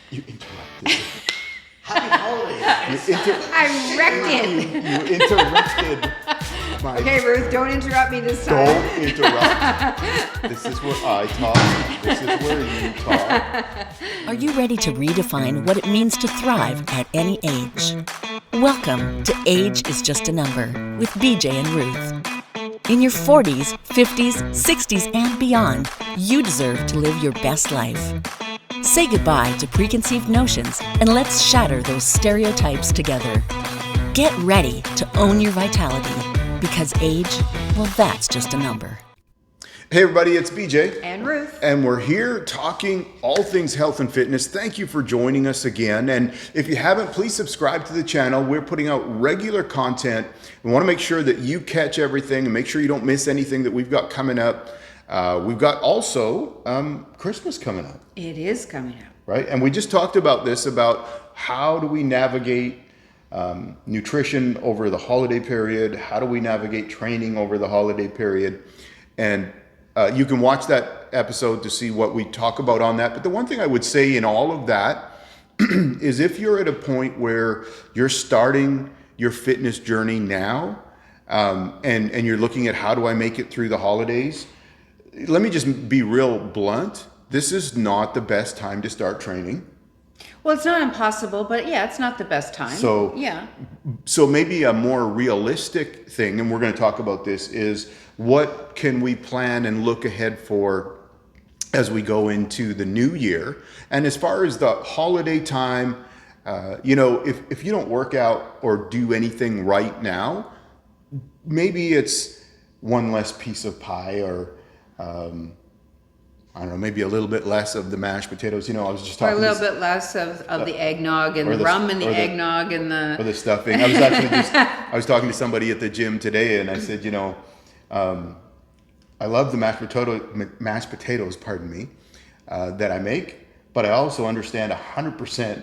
You interrupted. Happy holidays. I wrecked it. You interrupted my... Okay, Ruth, don't interrupt me this time. Don't interrupt. This is where I talk. This is where you talk. Are you ready to redefine what it means to thrive at any age? Welcome to Age is Just a Number with BJ and Ruth. In your 40s, 50s, 60s, and beyond, you deserve to live your best life. Say goodbye to preconceived notions and let's shatter those stereotypes together. Get ready to own your vitality because age, well, that's just a number. Hey everybody, it's BJ. And Ruth. And we're here talking all things health and fitness. Thank you for joining us again. And if you haven't, please subscribe to the channel. We're putting out regular content. We want to make sure that you catch everything and make sure you don't miss anything that we've got coming up. We've got also Christmas coming up. It is coming up. Right? And we just talked about this, about how do we navigate nutrition over the holiday period? How do we navigate training over the holiday period? And you can watch that episode to see what we talk about on that. But the one thing I would say in all of that is if you're at a point where you're starting your fitness journey now and you're looking at how do I make it through the holidays, let me just be real blunt. This is not the best time to start training. Well, it's not impossible, but yeah, it's not the best time. So maybe a more realistic thing, and we're going to talk about this, is what can we plan and look ahead for as we go into the new year? And as far as the holiday time, if you don't work out or do anything right now, maybe it's one less piece of pie or I don't know, maybe a little bit less of the mashed potatoes. I was just talking. Or a little bit less of the eggnog and the rum and the eggnog and the... Or the stuffing. I was actually I was talking to somebody at the gym today and I said, I love the mashed potatoes, that I make, but I also understand 100%.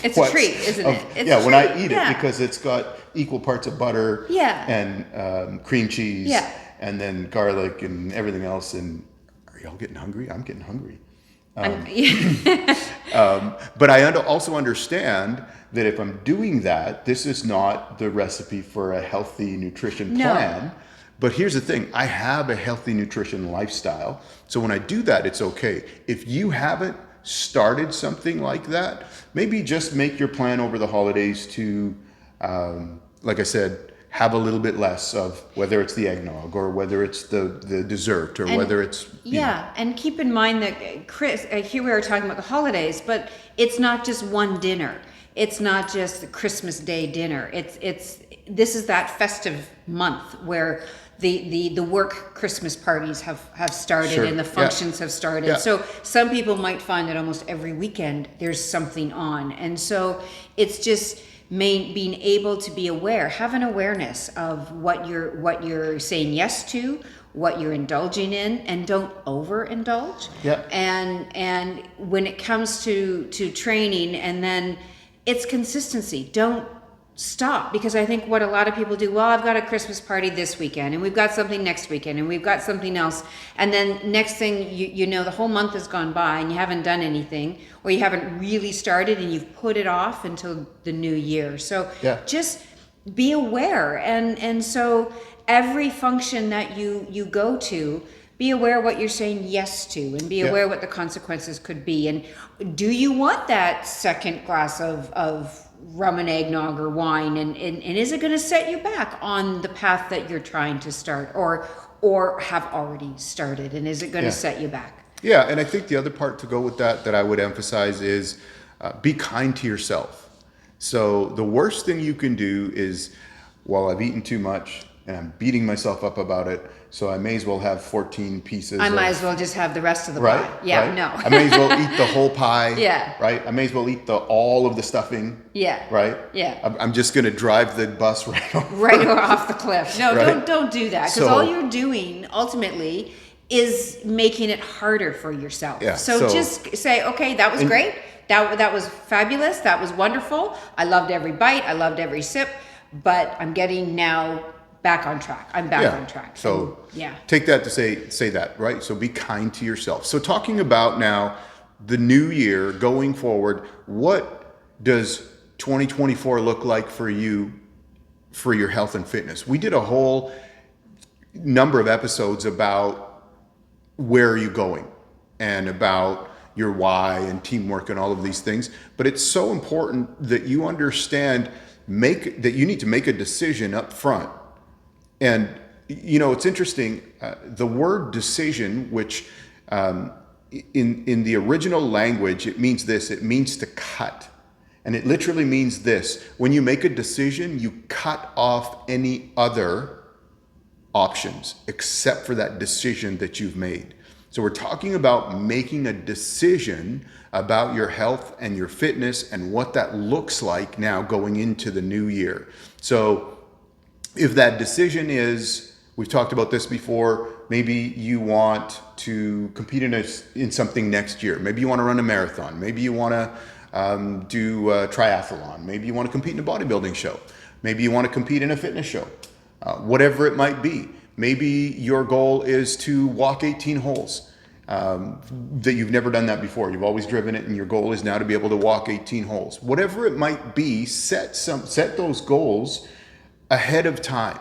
It's a treat, isn't it? It's when I eat it, because it's got equal parts of butter and cream cheese and then garlic and everything else. And are y'all getting hungry? I'm getting hungry. But I also understand that if I'm doing that, this is not the recipe for a healthy nutrition plan. But here's the thing, I have a healthy nutrition lifestyle. So when I do that, it's okay. If you haven't started something like that, maybe just make your plan over the holidays to, like I said, have a little bit less of whether it's the eggnog or whether it's the dessert or whether it's... and keep in mind that, Chris, here we are talking about the holidays, but it's not just one dinner. It's not just the Christmas Day dinner. This is that festive month where the work Christmas parties have started and the functions have started. Yeah. So some people might find that almost every weekend there's something on. And so it's just being able to be aware, have an awareness of what you're saying yes to, what you're indulging in, and don't overindulge. Yep. And when it comes to training, and then it's consistency. Don't stop, because I think what a lot of people do, well, I've got a Christmas party this weekend and we've got something next weekend and we've got something else, and then next thing you know, the whole month has gone by and you haven't done anything, or you haven't really started and you've put it off until the new year. So just be aware, and so every function that you go to, be aware what you're saying yes to, and be aware what the consequences could be. And do you want that second glass of rum and eggnog or wine, and is it going to set you back on the path that you're trying to start or have already started, and is it going to set you back? Yeah, and I think the other part to go with that I would emphasize is be kind to yourself. So the worst thing you can do is, well, I've eaten too much and I'm beating myself up about it, so I may as well have 14 pieces. I might as well just have the rest of the pie. Yeah, right? No. I may as well eat the whole pie. Yeah. Right? I may as well eat all of the stuffing. Yeah. Right? Yeah. I'm just going to drive the bus right off the cliff. No, right? don't do that, because all you're doing ultimately is making it harder for yourself. Yeah. So just say, okay, that was great. That was fabulous. That was wonderful. I loved every bite. I loved every sip, but I'm getting now back on track. I'm back on track. So take that to say that, right? So be kind to yourself. So talking about now the new year going forward, what does 2024 look like for you for your health and fitness? We did a whole number of episodes about where are you going and about your why and teamwork and all of these things. But it's so important that you understand that you need to make a decision up front. And it's interesting, the word decision, which in the original language, it means this, it means to cut. And it literally means this: when you make a decision, you cut off any other options except for that decision that you've made. So we're talking about making a decision about your health and your fitness and what that looks like now going into the new year. So if that decision is, we've talked about this before, maybe you want to compete in something next year. Maybe you want to run a marathon. Maybe you want to do a triathlon. Maybe you want to compete in a bodybuilding show. Maybe you want to compete in a fitness show. Whatever it might be. Maybe your goal is to walk 18 holes, that you've never done that before. You've always driven it and your goal is now to be able to walk 18 holes. Whatever it might be, set those goals ahead of time,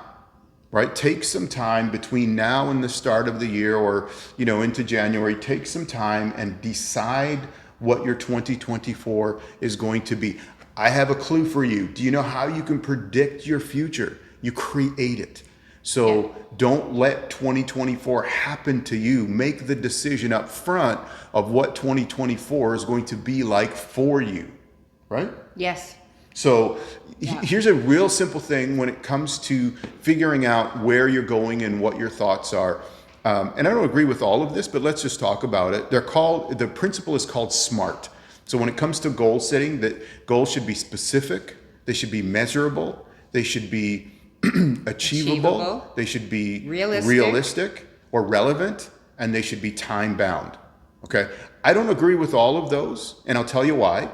right? Take some time between now and the start of the year, or, into January. Take some time and decide what your 2024 is going to be. I have a clue for you. Do you know how you can predict your future? You create it. So don't let 2024 happen to you. Make the decision up front of what 2024 is going to be like for you, right? Yes. So here's a real simple thing when it comes to figuring out where you're going and what your thoughts are. And I don't agree with all of this, but let's just talk about it. The principle is called SMART. So when it comes to goal setting, that goals should be specific, they should be measurable, they should be achievable, they should be realistic or relevant, and they should be time bound. Okay, I don't agree with all of those, and I'll tell you why.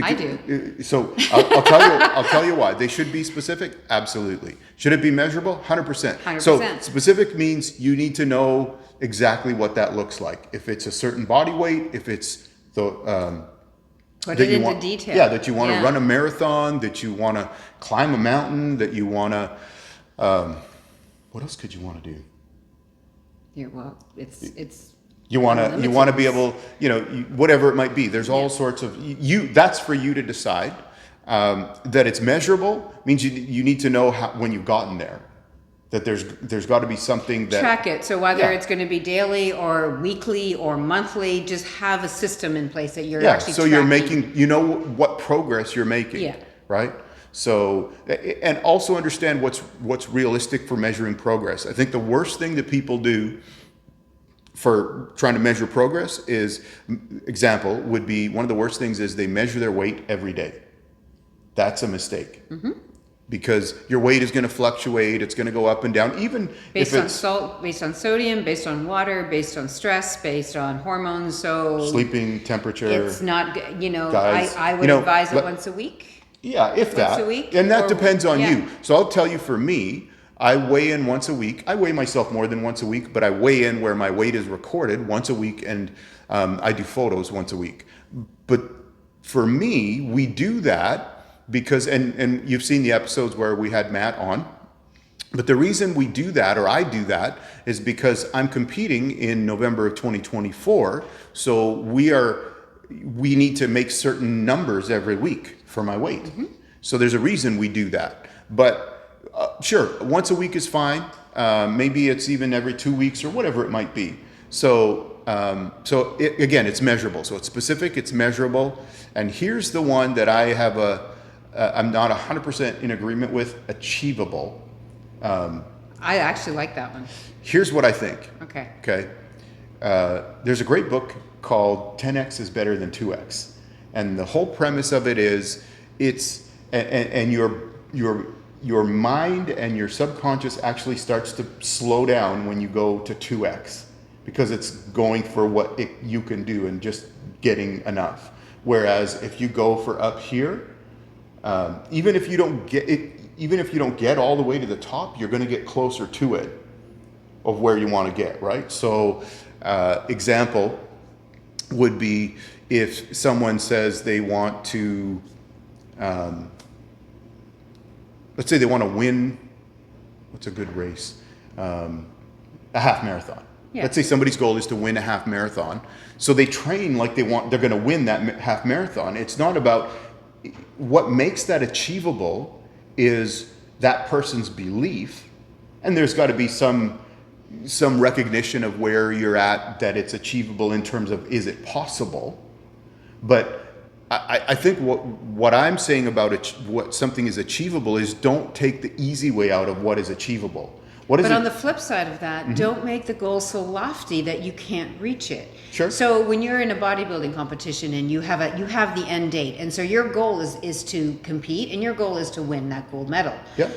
I do. So I'll tell you why. They should be specific, absolutely. Should it be measurable? 100%. 100%. So specific means you need to know exactly what that looks like. If it's a certain body weight, if it's the put it into detail. Yeah, that you want to run a marathon, that you want to climb a mountain, that you want to. What else could you want to do? Yeah, well, it's. You want to be able, whatever it might be. There's all sorts of that's for you to decide. That it's measurable means you need to know when you've gotten there. That there's got to be something that track it. So whether it's going to be daily or weekly or monthly, just have a system in place that you're actually so tracking. you're making, what progress you're making. Yeah. Right. So, and also understand what's realistic for measuring progress. I think the worst thing that people do for trying to measure progress would be one of the worst things is they measure their weight every day. That's a mistake. Mm-hmm. Because your weight is going to fluctuate. It's going to go up and down, even based on salt, based on sodium, based on water, based on stress, based on hormones. So sleeping, temperature. It's not, guys, I would advise it once a week. Yeah, if that. Once a week. And that depends on you. So I'll tell you, for me, I weigh in once a week. I weigh myself more than once a week, but I weigh in where my weight is recorded once a week, and I do photos once a week. But for me, we do that because, and you've seen the episodes where we had Matt on, but the reason we do that, or I do that, is because I'm competing in November of 2024. So we need to make certain numbers every week for my weight. Mm-hmm. So there's a reason we do that. But sure, once a week is fine. Maybe it's even every 2 weeks or whatever it might be. So again, it's measurable. So it's specific, it's measurable. And here's the one that I have I'm not 100% in agreement with: achievable. I actually like that one. Here's what I think. Okay. There's a great book called 10x is better than 2x. And the whole premise of it is your mind and your subconscious actually starts to slow down when you go to 2x, because it's going for what you can do and just getting enough. Whereas if you go for up here, even if you don't get all the way to the top, you're going to get closer to it of where you want to get, right? So example would be if someone says they want to, let's say they want to win, what's a good race? A half marathon. Yeah. Let's say somebody's goal is to win a half marathon. So they train like they're going to win that half marathon. It's not about what makes that achievable is that person's belief. And there's got to be some recognition of where you're at, that it's achievable in terms of, is it possible? But I think what I'm saying about what something is achievable is don't take the easy way out of what is achievable. But on the flip side of that, don't make the goal so lofty that you can't reach it. Sure. So when you're in a bodybuilding competition and you have the end date, and so your goal is to compete, and your goal is to win that gold medal. Yeah.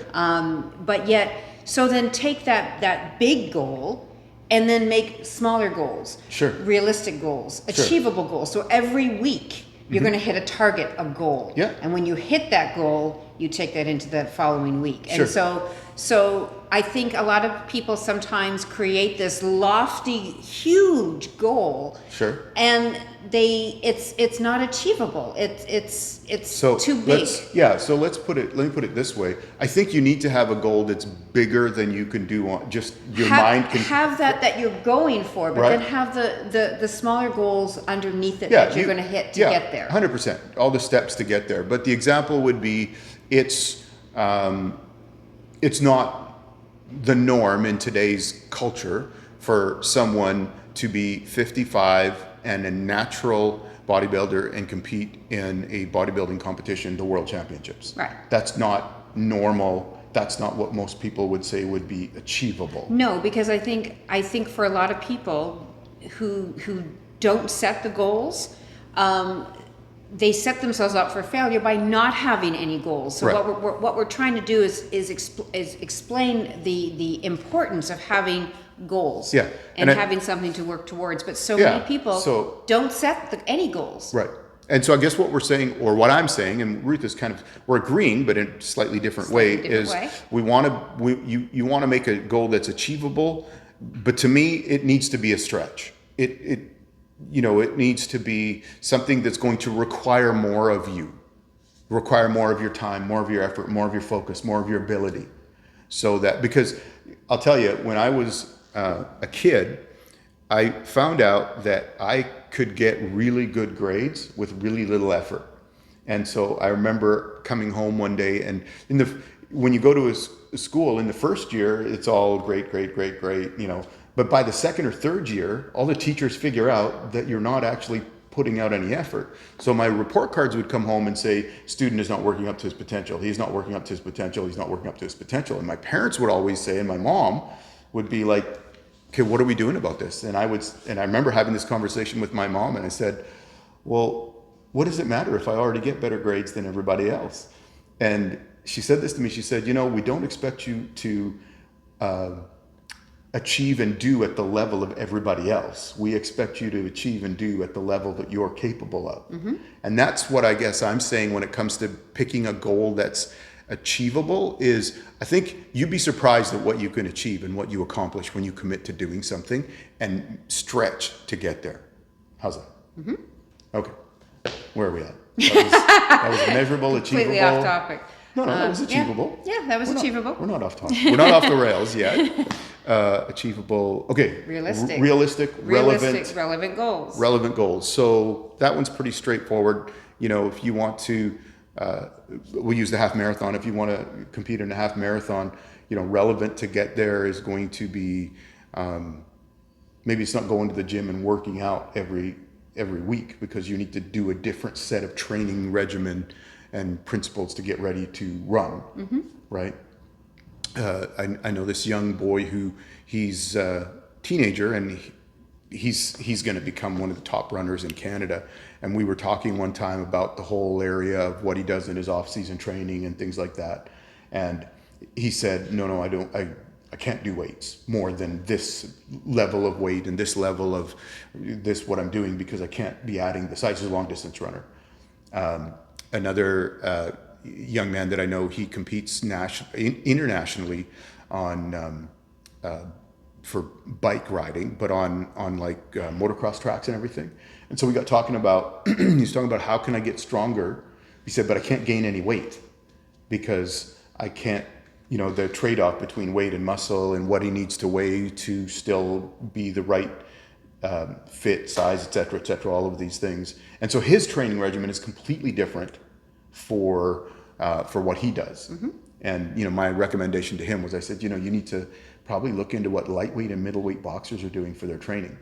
But yet, so then take that big goal and then make smaller goals. Sure. Realistic goals, Sure. achievable goals. So every week you're going to hit a target, a goal. Yeah. And when you hit that goal, you take that into the following week. Sure. And so I think a lot of people sometimes create this lofty, huge goal. Sure. And it's not achievable. It's So too big. So let me put it this way. I think you need to have a goal that's bigger than you can do on just your mind can have that you're going for, but Right. then have the smaller goals underneath it that you're going to hit to get there. 100%. All the steps to get there. But the example would be it's not the norm in today's culture for someone to be 55 and a natural bodybuilder and compete in a bodybuilding competition, the World Championships. Right. That's not normal. That's not what most people would say would be achievable. No, because I think for a lot of people who don't set the goals, they set themselves up for failure by not having any goals. So Right. what we're trying to do is explain the importance of having goals. Yeah. And And having something to work towards. But so Yeah. many people don't set any goals. Right. And so I guess what we're saying, or what I'm saying, and Ruth is we're agreeing, but in a slightly different way, you want to make a goal that's achievable, but to me, it needs to be a stretch. It needs to be something that's going to require more of you, require more of your time, more of your effort, more of your focus, more of your ability. So that, because I'll tell you, when I was a kid, I found out that I could get really good grades with really little effort. And so I remember coming home one day, and when you go to a school in the first year, it's all great, but by the second or third year, all the teachers figure out that you're not actually putting out any effort. So my report cards would come home and say, student is not working up to his potential. He's not working up to his potential. He's not working up to his potential. And my parents would always say, and my mom would be like, okay, what are we doing about this? And I remember having this conversation with my mom, and I said, well, what does it matter if I already get better grades than everybody else? And she said this to me. She said, we don't expect you to achieve and do at the level of everybody else. We expect you to achieve and do at the level that you're capable of. Mm-hmm. And that's what I guess I'm saying when it comes to picking a goal that's achievable is, I think you'd be surprised at what you can achieve and what you accomplish when you commit to doing something and stretch to get there. How's that? Mm-hmm. Okay. Where are we at? That was measurable, achievable. Completely off topic. No, that was achievable. Yeah, that was achievable. We're not off topic. We're not off the rails yet. Achievable. Okay. Realistic, relevant goals. Relevant goals. So that one's pretty straightforward. If you want to, we'll use the half marathon. If you want to compete in a half marathon, relevant to get there is going to be, maybe it's not going to the gym and working out every week, because you need to do a different set of training regimen and principles to get ready to run, mm-hmm. right? I know this young boy who he's a teenager, and he's going to become one of the top runners in Canada. And we were talking one time about the whole area of what he does in his off-season training and things like that. And he said, no, I can't do weights more than this level of weight and this level of this, what I'm doing, because I can't be adding the size. He's a long distance runner. Another young man that I know, he competes internationally on for bike riding, but on like motocross tracks and everything. And so we got talking about, he's talking about how can I get stronger? He said, but I can't gain any weight because I can't, the trade-off between weight and muscle and what he needs to weigh to still be the right fit, size, et cetera, all of these things. And so his training regimen is completely different for what he does. Mm-hmm. And, my recommendation to him was, I said, you need to probably look into what lightweight and middleweight boxers are doing for their training,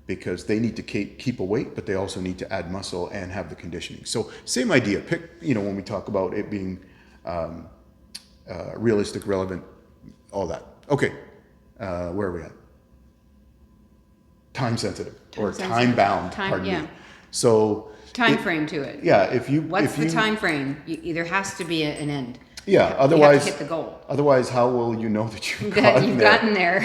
because they need to keep a weight, but they also need to add muscle and have the conditioning. So same idea. Pick, when we talk about it being realistic, relevant, all that. Okay, where are we at? Time sensitive or time bound. Pardon me. So time frame to it. Yeah, What's the time frame? Either has to be an end. Yeah, otherwise you have to hit the goal. Otherwise, how will you know that you've gotten there?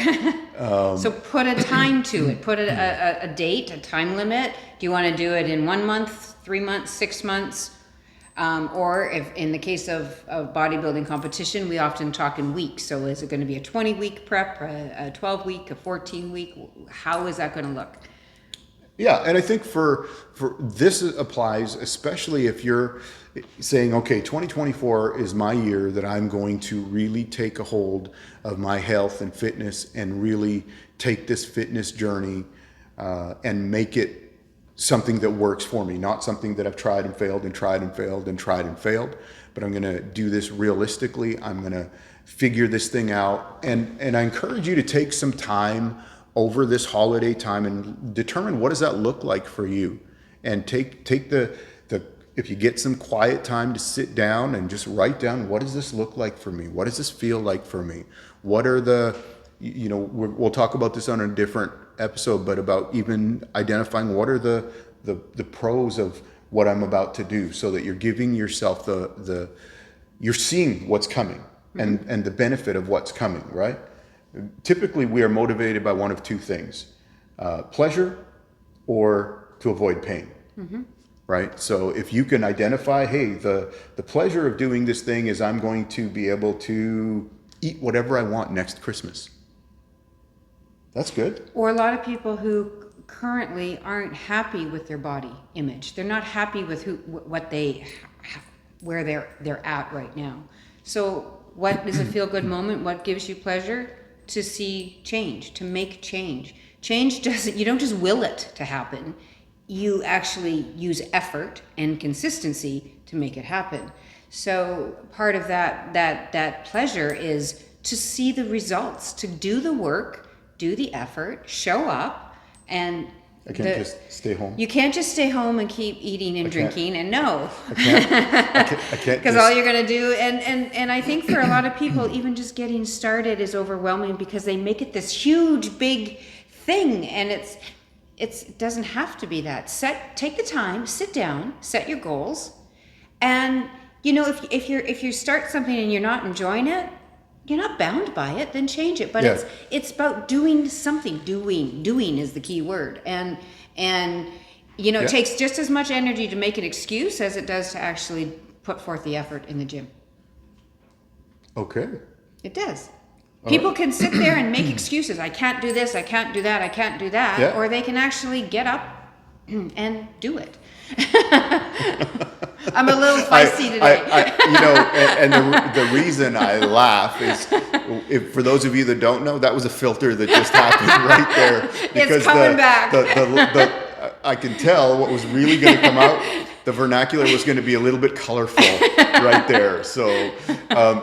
So put a time to it. Put a date, a time limit. Do you want to do it in 1 month, 3 months, 6 months? Or if in the case of bodybuilding competition, we often talk in weeks. So is it going to be a 20-week prep, a 12-week, a 14-week? How is that going to look? Yeah, and I think for this applies, especially if you're saying, okay, 2024 is my year that I'm going to really take a hold of my health and fitness and really take this fitness journey and make it something that works for me, not something that I've tried and failed and tried and failed and tried and failed, but I'm going to do this realistically. I'm going to figure this thing out. And I encourage you to take some time over this holiday time and determine what does that look like for you, and take the if you get some quiet time to sit down and just write down, what does this look like for me? What does this feel like for me? What are the, we'll talk about this on a different episode, but about even identifying what are the pros of what I'm about to do, so that you're giving yourself you're seeing what's coming and the benefit of what's coming, right? Typically, we are motivated by one of two things, pleasure or to avoid pain, right? So if you can identify, hey, the pleasure of doing this thing is I'm going to be able to eat whatever I want next Christmas. That's good. Or a lot of people who currently aren't happy with their body image. They're not happy with where they're at right now. So what is a feel-good moment? What gives you pleasure? To see change, to make change. Change you don't just will it to happen. You actually use effort and consistency to make it happen. So part of that pleasure is to see the results, to do the work, do the effort, show up, and I can't just stay home. You can't just stay home and keep eating and drinking and no. I can't. Because all you're going to do, and I think for a lot of people, even just getting started is overwhelming because they make it this huge, big thing, and it doesn't have to be that. Take the time, sit down, set your goals, and if you start something and you're not enjoying it, you're not bound by it, then change it. But it's about doing something. Doing is the key word. And it takes just as much energy to make an excuse as it does to actually put forth the effort in the gym. Okay. It does. People can sit there and make excuses. I can't do this, I can't do that, I can't do that. Yeah. Or they can actually get up and do it. I'm a little feisty today. And the reason I laugh is, for those of you that don't know, that was a filter that just happened right there. Because it's coming back. I can tell what was really going to come out. The vernacular was going to be a little bit colorful right there. So,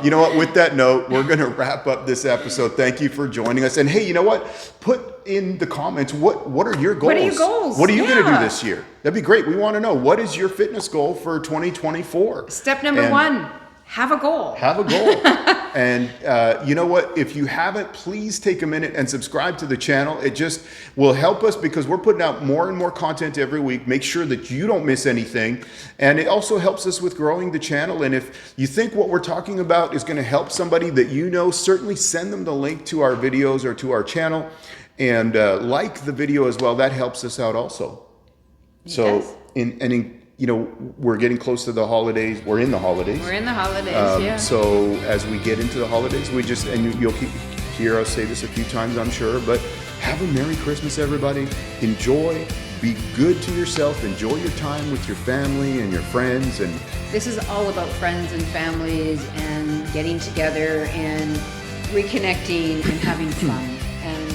you know what? With that note, we're going to wrap up this episode. Thank you for joining us. And hey, you know what? Put in the comments, what are your goals? What are your goals? What are you going to do this year? That'd be great. We want to know, what is your fitness goal for 2024? Step number 1, have a goal. Have a goal. And you know what? If you haven't, please take a minute and subscribe to the channel. It just will help us because we're putting out more and more content every week. Make sure that you don't miss anything. And it also helps us with growing the channel. And if you think what we're talking about is going to help somebody that you know, certainly send them the link to our videos or to our channel. And like the video as well. That helps us out also. So, we're getting close to the holidays. We're in the holidays. Yeah. So as we get into the holidays, you'll hear us say this a few times, I'm sure, but have a Merry Christmas, everybody. Enjoy, be good to yourself, enjoy your time with your family and your friends, and This is all about friends and families and getting together and reconnecting and having fun. And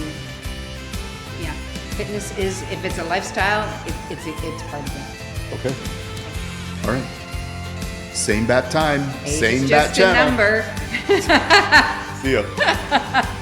yeah, fitness is, if it's a lifestyle, it's part of that. okay. All right. Same bat time, Age same is bat just a channel. number. See ya.